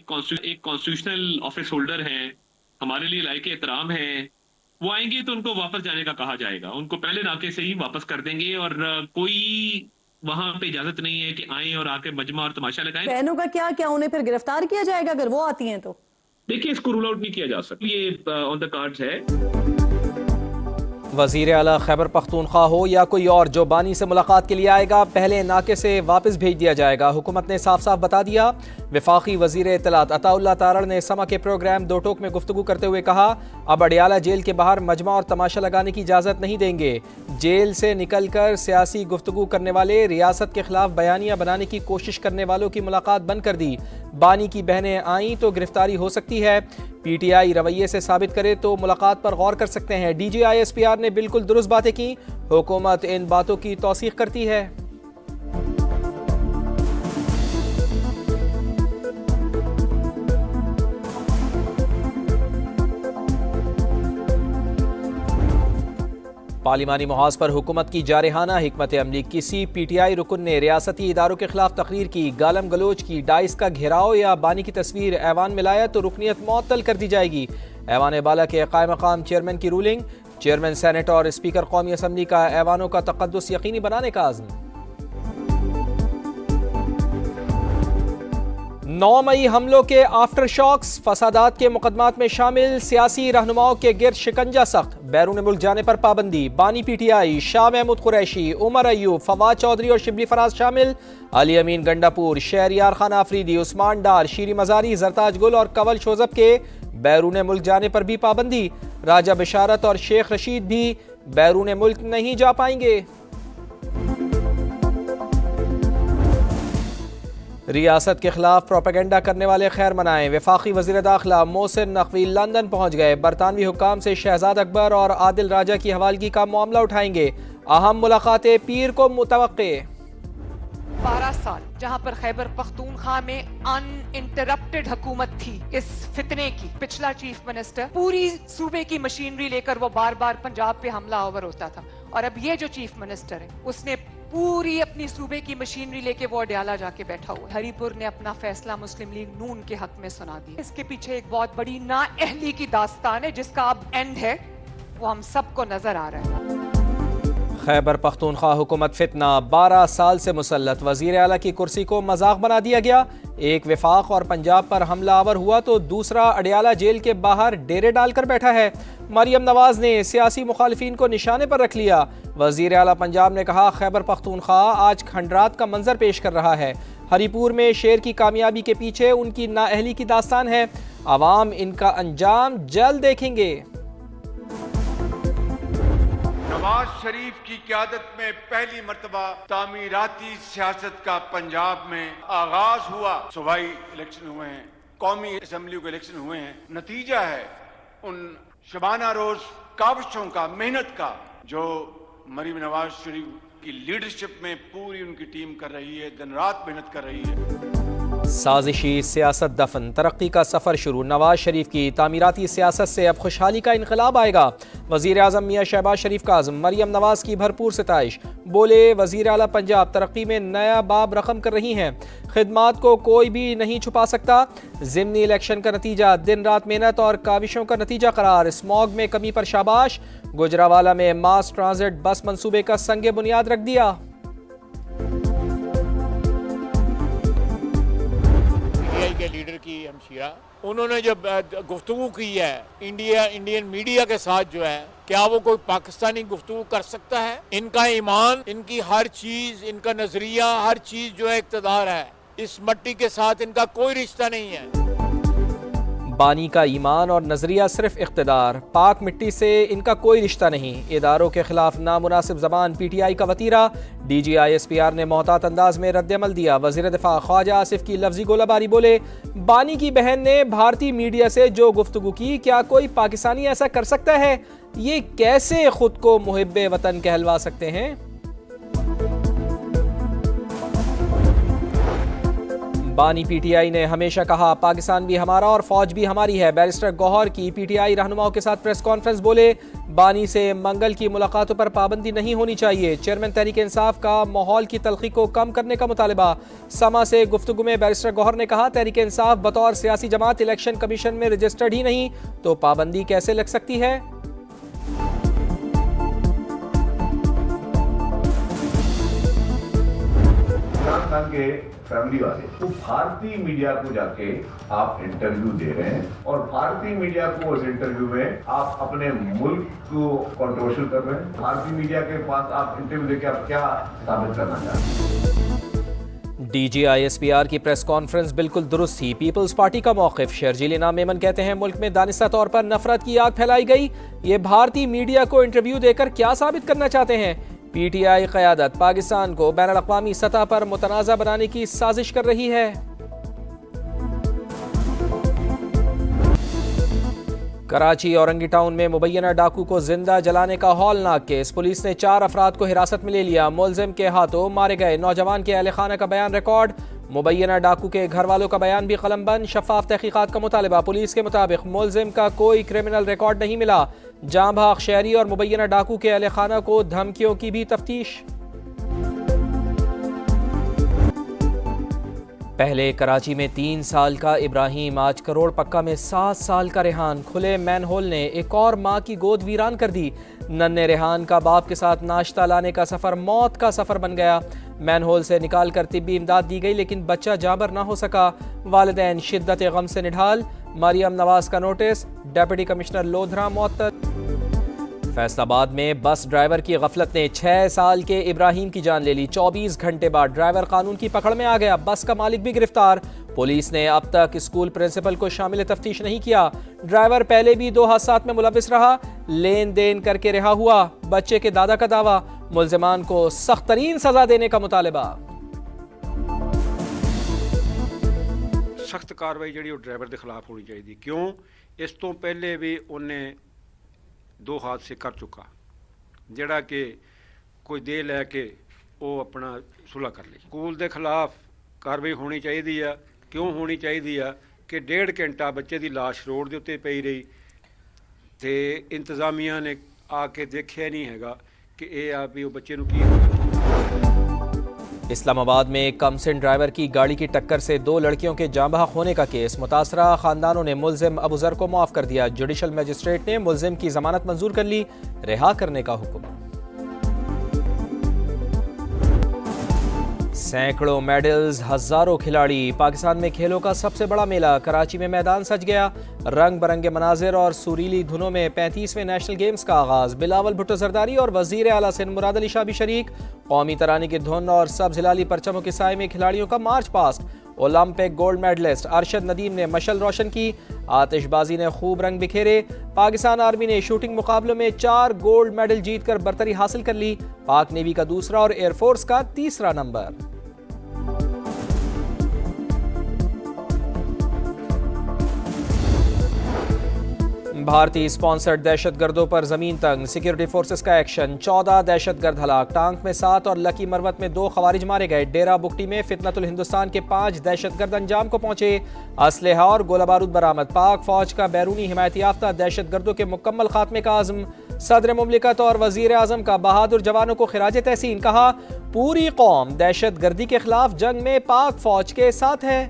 Constitutional office holder हैं, हमारे लिए लायक एहतराम है। वो आएंगे तो उनको वापस जाने का कहा जाएगा, उनको पहले नाके से ही वापस कर देंगे। और कोई वहां पे इजाजत नहीं है कि आए और आके मजमा और तमाशा लगाएं। बहनों का क्या क्या उन्हें फिर गिरफ्तार किया जाएगा अगर वो आती हैं तो? देखिए, इसको रूल आउट नहीं किया जा सकता, ये ऑन द कार्ड्स है। वज़ीर आला खैबर पख्तूनख्वा हो या कोई और, जो बानी से मुलाकात के लिए आएगा पहले नाके से वापस भेज दिया जाएगा। हुकूमत ने साफ साफ बता दिया। वफाकी वज़ीर इत्तलात अताउल्लाह तारड़ ने समा के प्रोग्राम दो टोक में गुफ्तगू करते हुए कहा, अब अडियाला जेल के बाहर मजमा और तमाशा लगाने की इजाज़त नहीं देंगे। जेल से निकल कर सियासी गुफ्तगू करने वाले, रियासत के खिलाफ बयानियाँ बनाने की कोशिश करने वालों की मुलाकात बंद कर दी। बानी की बहनें आईं तो गिरफ्तारी हो सकती है। PTI रवैये से साबित करे तो मुलाकात पर गौर कर सकते हैं। DGI-SPR ने बिल्कुल दुरुस्त बातें की। हुकूमत इन बातों की तौसीक करती है। पार्लिमानी मुहाज पर हुकूमत की जारहाना हिकमत अमली। किसी PTI रुकन ने रियासती इदारों के खिलाफ तकरीर की, गालम गलोच की, डाइस का घेराव या बानी की तस्वीर ऐवान में लाया तो रुकनीत मुअत्तल कर दी जाएगी। ऐवान बाला के कायम मकाम चेयरमैन की रूलिंग। चेयरमैन सेनेट और स्पीकर कौमी असम्बली का ऐवानों का तक़द्दुस यकीनी बनाने का आज़्म। 9 मई हमलों के आफ्टर शॉक्स, फसादात के मुकदमात में शामिल सियासी रहनुमाओं के गिर्द शिकंजा सख्त। बैरून मुल्क जाने पर पाबंदी। बानी PTI, शाह महमूद कुरैशी, उमर अयूब, फवाद चौधरी और शिबली फराज शामिल। अली अमीन गंडापुर, शहरियार खान आफरीदी, उस्मान डार, शीरी मजारी, जरताज गुल और कवल शोजब के बैरून मुल्क जाने पर भी पाबंदी। राजा बिशारत और शेख रशीद भी बैरून मुल्क नहीं जा पाएंगे। रियासत के खिलाफ प्रोपेगेंडा करने वाले खैर मनाएं। वफाकी वज़ीर दाखिला मोहसिन नकवी लंदन पहुंच गए। बरतानवी हुक्काम से शहजाद अकबर और आदिल राजा की हवालगी का मामला उठाएंगे। अहम मुलाकातें पीर को मुतवक्के। 12 साल जहां पर खैबर पख्तूनख्वा में अनइंटरप्टेड हुकूमत थी इस फितने की, पिछला चीफ मिनिस्टर पूरी सूबे की मशीनरी लेकर वो बार बार पंजाब पे हमला आवर होता था। और अब ये जो चीफ मिनिस्टर है उसने पूरी अपनी सूबे की मशीनरी लेके वो अडियाला जाके बैठा हुआ। हरीपुर ने अपना फैसला मुस्लिम लीग नून के हक में सुना दिया। इसके पीछे एक बहुत बड़ी नाअहली की दास्तान है जिसका अब एंड है, वो हम सबको नजर आ रहा है। खैबर पख्तूनख्वा हुकूमत फितना, 12 साल से मुसल्लत। वज़ीर आला की कुर्सी को मजाक बना दिया गया। एक वफाक और पंजाब पर हमला आवर हुआ तो दूसरा अडियाला जेल के बाहर डेरे डालकर बैठा है। मरियम नवाज ने सियासी मुखालिफिन को निशाने पर रख लिया। वज़ीर आला पंजाब ने कहा, खैबर पख्तूनख्वा आज खंडरात का मंजर पेश कर रहा है। हरीपुर में शेर की कामयाबी के पीछे उनकी नाअहली की दास्तान है। अवाम इनका अंजाम जल्द देखेंगे। नवाज शरीफ की क़यादत में पहली मर्तबा तामीराती सियासत का पंजाब में आगाज हुआ। सूबाई इलेक्शन हुए हैं, कौमी असम्बली के इलेक्शन हुए हैं। नतीजा है उन शबाना रोज काविशों का, मेहनत का, जो मरीम नवाज शरीफ की लीडरशिप में पूरी उनकी टीम कर रही है, दिन रात मेहनत कर रही है। साजिशी सियासत दफन, तरक्की का सफ़र शुरू। नवाज शरीफ की तामीराती सियासत से अब खुशहाली का इनकलाब आएगा। वज़ीर आज़म मियाँ शहबाज शरीफ का आज़म। मरियम नवाज की भरपूर सिताइश। बोले, वज़ीर आला पंजाब तरक्की में नया बाब रकम कर रही हैं। खिदमात को कोई भी नहीं छुपा सकता। ज़िमनी इलेक्शन का नतीजा दिन रात मेहनत और काविशों का नतीजा करार। स्मॉग में कमी पर शाबाश। गुजरावाला में मास ट्रांजिट बस मंसूबे का संगे बुनियाद रख दिया। के लीडर की हमशीरा, उन्होंने जब गुफ्तगू की है इंडियन मीडिया के साथ, जो है क्या वो कोई पाकिस्तानी गुफ्तगू कर सकता है? इनका ईमान, इनकी हर चीज, इनका नजरिया, हर चीज जो है इक़्तिदार है। इस मट्टी के साथ इनका कोई रिश्ता नहीं है। बानी का ईमान और नजरिया सिर्फ इख्तिदार, पाक मिट्टी से इनका कोई रिश्ता नहीं। इदारों के खिलाफ नामुनासिब जबान PTI का वतीरा। DGI-SPR ने मोहतात अंदाज में रद्दमल दिया। वज़ीर दिफा ख्वाजा आसिफ की लफ्जी गोलाबारी। बोले, बानी की बहन ने भारतीय मीडिया से जो गुफ्तगू की, क्या कोई पाकिस्तानी ऐसा कर सकता है? ये कैसे खुद को मुहिब्बे वतन कहलवा सकते हैं? बानी पीटीआई ने हमेशा कहा पाकिस्तान भी हमारा और फौज भी हमारी है। बैरिस्टर गौहर की पीटीआई रहनुमाओं के साथ प्रेस कॉन्फ्रेंस, बोले बानी से मंगल की मुलाकातों पर पाबंदी नहीं होनी चाहिए। चेयरमैन तहरीक इंसाफ का माहौल की तलखी को कम करने का मुतालबा। समा से गुफ्तगू में बैरिस्टर गौहर ने कहा तहरीक इंसाफ बतौर सियासी जमात इलेक्शन कमीशन में रजिस्टर्ड ही नहीं तो पाबंदी कैसे लग सकती है। इमरान खान के फैमिली वाले वो भारतीय मीडिया को जाके आप इंटरव्यू दे रहे हैं और भारतीय मीडिया को उस इंटरव्यू में आप अपने मुल्क को कंट्रोवर्शियल कर रहे हैं। भारतीय मीडिया के पास आप इंटरव्यू देके आप क्या साबित करना चाहते हैं। DGISPR की प्रेस कॉन्फ्रेंस बिल्कुल दुरुस्त थी। पीपल्स पार्टी का मौक़िफ़। शर्जील इनाम मेमन कहते हैं मुल्क में दानिस्ता तौर पर नफरत की आग फैलाई गई। ये भारतीय मीडिया को इंटरव्यू देकर क्या साबित करना चाहते हैं। पीटीआई क़यादत पाकिस्तान को बैनुल-अक़वामी सतह पर मुतनाज़ा बनाने की साजिश कर रही है। कराची औरंगी टाउन में मुबैना डाकू को जिंदा जलाने का हौलनाक केस। पुलिस ने 4 अफराद को हिरासत में ले लिया। मुलजिम के हाथों मारे गए नौजवान के अहले खाना का बयान रिकॉर्ड। मुबैना डाकू के घर वालों का बयान भी कलमबंद। शफाफ तहकीकात का मुतालिबा। पुलिस के मुताबिक मुलजिम का कोई क्रिमिनल रिकॉर्ड नहीं मिला। जाँ भाग शहरी और मुबैना डाकू के अहले खाना को धमकियों की भी तफ्तीश। पहले कराची में 3 साल का इब्राहिम, आज करोड़ पक्का में 7 साल का रेहान। खुले मैनहोल ने एक और माँ की गोद वीरान कर दी। नन्हे रेहान का बाप के साथ नाश्ता लाने का सफ़र मौत का सफ़र बन गया। मैनहोल से निकाल कर तिब्बी इमदाद दी गई लेकिन बच्चा जाबर ना हो सका। वालिदैन शिद्दत गम से निढाल। मरियम नवाज का नोटिस। डिप्टी कमिश्नर लोधरा मुअत्तल। फैसलाबाद में बस ड्राइवर की गफलत ने 6 साल के इब्राहिम की जान ले ली। 24 घंटे बाद ड्राइवर कानून की पकड़ में आ गया। बस का मालिक भी गिरफ्तार। पुलिस ने अब तक स्कूल प्रिंसिपल को शामिल तफ्तीश नहीं किया। ड्राइवर पहले भी 2 हादसात में मुलविस रहा, लेन देन करके रिहा हुआ। बच्चे के दादा का दावा। मुल्जिमान को सख्त तरीन सजा देने का मुतालिबा। सख्त कार्रवाई जी ड्राइवर के खिलाफ होनी चाहिए। क्यों? इस तो पहले भी उन्हें 2 हादसे कर चुका जड़ा कि कोई दे लैके वो अपना सुलह कर ली। स्कूल के खिलाफ कार्रवाई होनी चाहिए। क्यों होनी चाहिए कि 1.5 घंटा बच्चे की लाश रोड के उत्ते पई रही तो इंतजामिया ने आके देखा नहीं है कि ये आप भी वो बच्चे नूं की होया। इस्लामाबाद में एक कमसिन ड्राइवर की गाड़ी की टक्कर से 2 लड़कियों के जाँ बहक होने का केस। मुतासरा खानदानों ने मुलजिम अबूजर को माफ़ कर दिया। जुडिशल मजिस्ट्रेट ने मुलजिम की जमानत मंजूर कर ली। रिहा करने का हुक्म। सैकड़ों मेडल्स, हजारों खिलाड़ी। पाकिस्तान में खेलों का सबसे बड़ा मेला। कराची में मैदान सज गया। रंग बरंगे मनाजिर और सुरीली धुनों में 35वें नेशनल गेम्स का आगाज। बिलावल भुट्टो जरदारी और वजीर आला सिंध मुराद अली शाह भी शरीक। कौमी तरानी की धुन और सब्ज हिलाली परचमों के साए में खिलाड़ियों का march past. Olympic gold medalist Arshad Nadeem ने मशल रोशन की। आतिशबाजी ने खूब रंग बिखेरे। पाकिस्तान आर्मी ने शूटिंग मुकाबलों में 4 गोल्ड मेडल जीतकर बरतरी हासिल कर ली। पाक नेवी का दूसरा और एयरफोर्स का तीसरा नंबर। भारतीय स्पॉन्सर्ड दहशतगर्दों पर जमीन तंग। सिक्योरिटी फोर्सेस का एक्शन। 14 दहशतगर्द हलाक। टांक में 7 और लकी मरवत में 2 खवारिज मारे गए। डेरा बुगटी में फितनतुल हिंदुस्तान के 5 दहशतगर्द अंजाम को पहुंचे। असलहा और गोला बारूद बरामद। पाक फौज का बैरूनी हिमायत याफ्ता दहशतगर्दों के मुकम्मल खात्मे का आज़म। सदर मुमलिकत और वजीर आजम का बहादुर जवानों को खिराज तहसीन। कहा पूरी कौम दहशतगर्दी के खिलाफ जंग में पाक फौज के साथ है।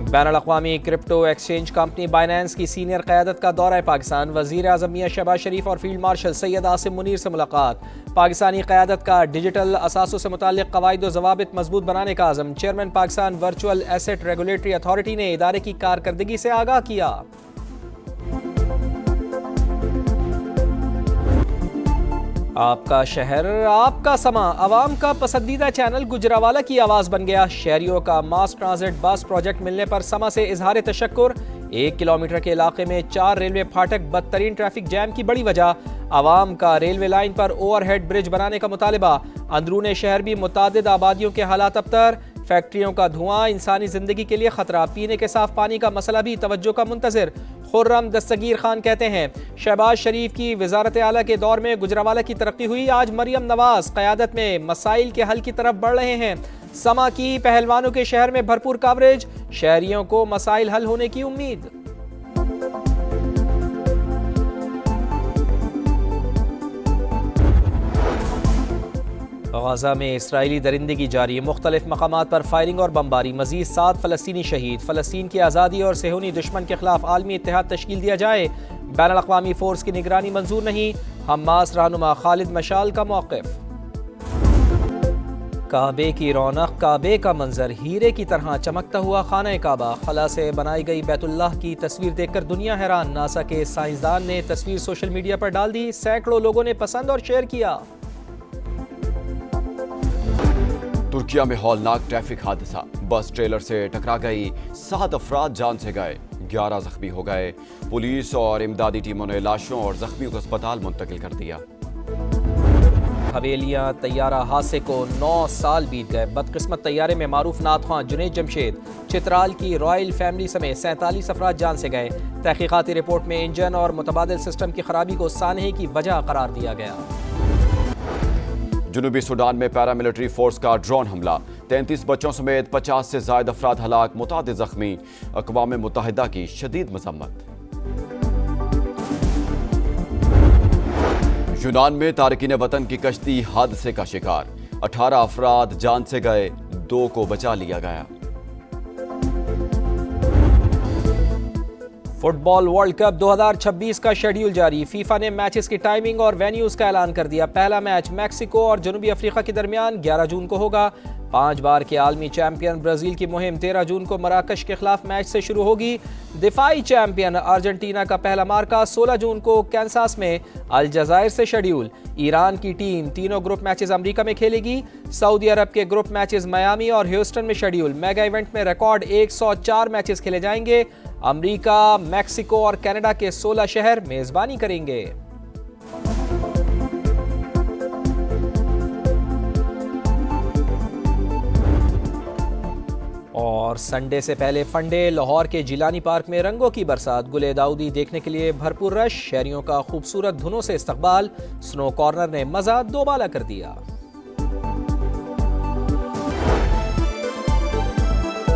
बैनुल-अक़वामी क्रिप्टो एक्सचेंज कंपनी बाइनेंस की सीनियर क़यादत का दौरा पाकिस्तान। वज़ीर आज़म मियां शहबाज शरीफ और फील्ड मार्शल सैयद आसिम मुनीर से मुलाकात। पाकिस्तानी क़यादत का डिजिटल असासों से मुताल्लिक़ क़वाइद व ज़वाबित मजबूत बनाने का आज़म। Chairman Pakistan virtual asset regulatory authority ने इदारे की कारकर्दगी से आगाह किया। आपका शहर आपका समा। आवाम का पसंदीदा चैनल गुजरावाला की आवाज़ बन गया। शहरियों का मास ट्रांजिट बस प्रोजेक्ट मिलने पर समा से इजहार तशक्कुर। 1 किलोमीटर के इलाके में 4 रेलवे फाटक बदतरीन ट्रैफिक जैम की बड़ी वजह। आवाम का रेलवे लाइन पर ओवरहेड ब्रिज बनाने का मुतालिबा। अंदरूने शहर भी मुतादिद आबादियों के हालात अबतर। फैक्ट्रियों का धुआं इंसानी जिंदगी के लिए खतरा, पीने के साफ पानी का मसला भी तवज्जो का मुंतज़िर। खुर्रम दस्तगीर खान कहते हैं शहबाज शरीफ की वजारत आला के दौर में गुजरावाला की तरक्की हुई, आज मरियम नवाज क़यादत में मसाइल के हल की तरफ बढ़ रहे हैं। समा की पहलवानों के शहर में भरपूर कवरेज, शहरियों को मसाइल हल होने की उम्मीद। गाजा में इसराइली दरिंदगी जारी, मुख्तलिफ मकामात पर फायरिंग और बमबारी, मजीद 7 फ़लस्तीनी शहीद। फ़लस्तीन की आज़ादी और सेहूनी दुश्मन के खिलाफ आलमी इत्तेहाद तश्कील दिया जाए, बैनुल अक़वामी फ़ोर्स की निगरानी मंजूर नहीं, हमास रहनुमा खालिद मशाल का मौक़िफ़। काबे की रौनक, काबे का मंजर हीरे की तरह चमकता हुआ खाना काबा, खला से बनाई गई बैतुल्लाह की तस्वीर देखकर दुनिया हैरान। नासा के साइंसदान ने तस्वीर सोशल मीडिया पर डाल दी, सैकड़ों लोगों ने पसंद और शेयर किया। तुर्किया में हौलनाक ट्रैफिक हादसा, बस ट्रेलर से टकरा गई, 7 अफराद जान से गए, 11 जख्मी हो गए। पुलिस और इमदादी टीमों ने लाशों और जख्मियों को अस्पताल मुंतकिल कर दिया। हवेलियां तैयारा हादसे को 9 साल बीत गए, बदकिस्मत तैयारे में मारूफ नातख्वां जुनैद जमशेद, चित्राल की रॉयल फैमिली समेत 47 अफराद जान से गए। तहकीकाती रिपोर्ट में इंजन और मुतबादिल सिस्टम की खराबी को सानहे की वजह करार दिया गया। जनूबी सूडान में पैरामिलिट्री फोर्स का ड्रोन हमला, 33 बच्चों समेत 50 से ज्यादा अफराद हलाक, मुतादिद जख्मी। अक़वाम मुत्तहिदा की शदीद मजम्मत। यूनान में तारकीन वतन की कश्ती हादसे का शिकार, 18 अफराद जान से गए, 2 को बचा लिया गया। फुटबॉल वर्ल्ड कप 2026 का शेड्यूल जारी, फीफा ने मैचेस की टाइमिंग और वेन्यूज का ऐलान कर दिया। पहला मैच मैक्सिको और जनूबी अफ्रीका के दरमियान 11 जून को होगा। 5 बार के आलमी चैंपियन ब्राजील की मुहिम 13 जून को मराकश के खिलाफ मैच से शुरू होगी। दिफाई चैंपियन अर्जेंटीना का पहला मार्का 16 जून को कैंसास में अलजायर से शेड्यूल। ईरान की टीम तीनों ग्रुप मैचेस अमेरिका में खेलेगी। सऊदी अरब के ग्रुप मैचेस मियामी और ह्यूस्टन में शेड्यूल। मेगा इवेंट में रिकॉर्ड 104 मैचेस खेले जाएंगे। अमेरिका, मैक्सिको और कनाडा के 16 शहर मेजबानी करेंगे। और संडे से पहले फंडे, लाहौर के जिलानी पार्क में रंगों की बरसात, गुले दाऊदी देखने के लिए भरपूर रश, शहरियों का खूबसूरत धुनों से इस्तकबाल। स्नो कॉर्नर ने मजा दोबाला कर दिया।